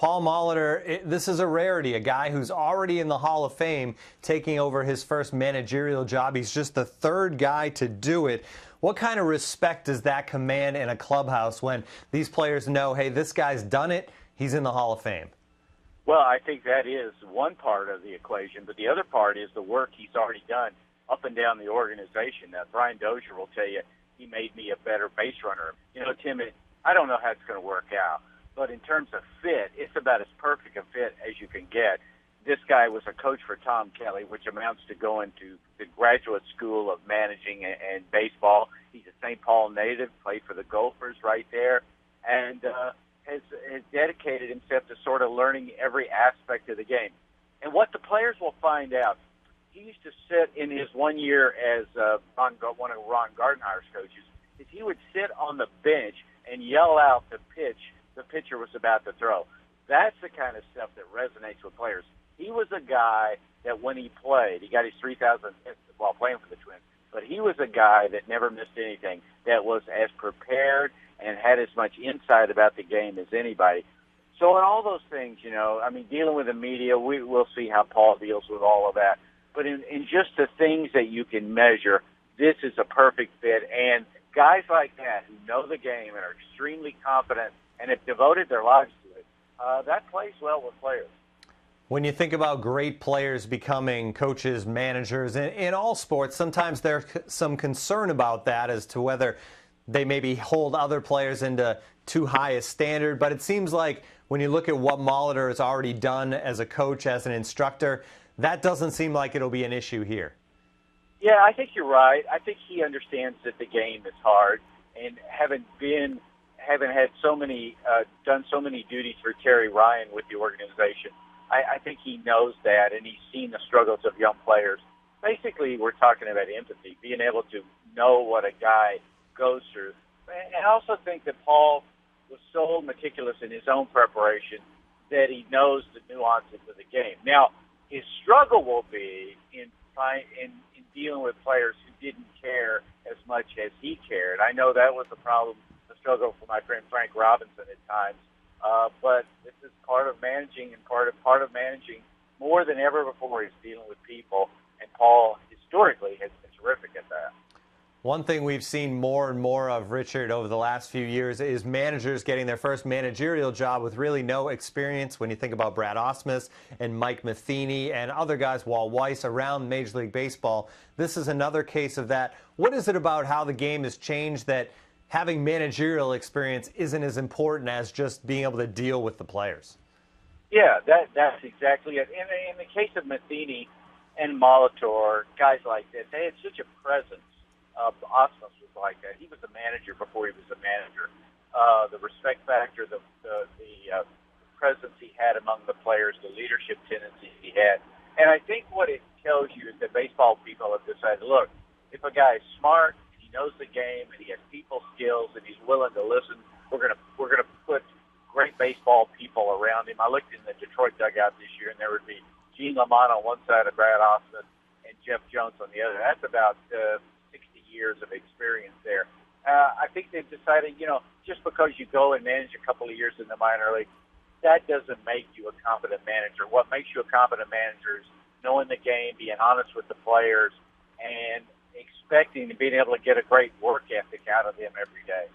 Paul Molitor, this is a rarity, a guy who's already in the Hall of Fame taking over his first managerial job. He's just the third guy to do it. What kind of respect does that command in a clubhouse when these players know, hey, this guy's done it, he's in the Hall of Fame? Well, I think that is one part of the equation, but the other part is the work he's already done up and down the organization. Now, Brian Dozier will tell you he made me a better base runner. You know, Tim, I don't know how it's going to work out, but in terms of fit, it's about as perfect a fit as you can get. This guy was a coach for Tom Kelly, which amounts to going to the graduate school of managing and baseball. He's a St. Paul native, played for the Gophers right there, and has dedicated himself to sort of learning every aspect of the game. And what the players will find out, he used to sit in his 1 year as one of Ron Gardenhire's coaches, is he would sit on the bench and yell out the pitch the pitcher was about to throw. That's the kind of stuff that resonates with players. He was a guy that when he played, he got his 3,000 hits while playing for the Twins, but he was a guy that never missed anything, that was as prepared and had as much insight about the game as anybody. So in all those things, you know, I mean, dealing with the media, we'll see how Paul deals with all of that. But in just the things that you can measure, this is a perfect fit. And guys like that who know the game and are extremely confident and have devoted their lives to it, that plays well with players. When you think about great players becoming coaches, managers, in all sports, sometimes there's some concern about that as to whether they maybe hold other players into too high a standard. But it seems like when you look at what Molitor has already done as a coach, as an instructor, that doesn't seem like it'll be an issue here. Yeah, I think you're right. I think he understands that the game is hard, and having had so many, done so many duties for Terry Ryan with the organization, I think he knows that, and he's seen the struggles of young players. Basically, we're talking about empathy, being able to know what a guy goes through. And I also think that Paul was so meticulous in his own preparation that he knows the nuances of the game. Now, his struggle will be in dealing with players who didn't care as much as he cared. I know that was the problem, the struggle for my friend Frank Robinson at times. But this is part of managing, and part of managing more than ever before is dealing with people. And Paul historically has been terrific at that. One thing we've seen more and more of, Richard, over the last few years is managers getting their first managerial job with really no experience. When you think about Brad Ausmus and Mike Matheny and other guys, Walt Weiss, around Major League Baseball, this is another case of that. What is it about how the game has changed that having managerial experience isn't as important as just being able to deal with the players? Yeah, that's exactly it. In the case of Matheny and Molitor, guys like this, they had such a presence. Ausmus was like that. He was a manager before he was a manager. The respect factor, the presence he had among the players, the leadership tendencies he had. And I think what it tells you is that baseball people have decided, look, if a guy is smart, he knows the game, and he has people skills, and he's willing to listen, we're gonna put great baseball people around him. I looked in the Detroit dugout this year, and there would be Gene Lamont on one side of Brad Ausmus and Jeff Jones on the other. That's about 60 years of experience there. I think they've decided, you know, just because you go and manage a couple of years in the minor league, that doesn't make you a competent manager. What makes you a competent manager is knowing the game, being honest with the players, and expecting and being able to get a great work ethic out of them every day.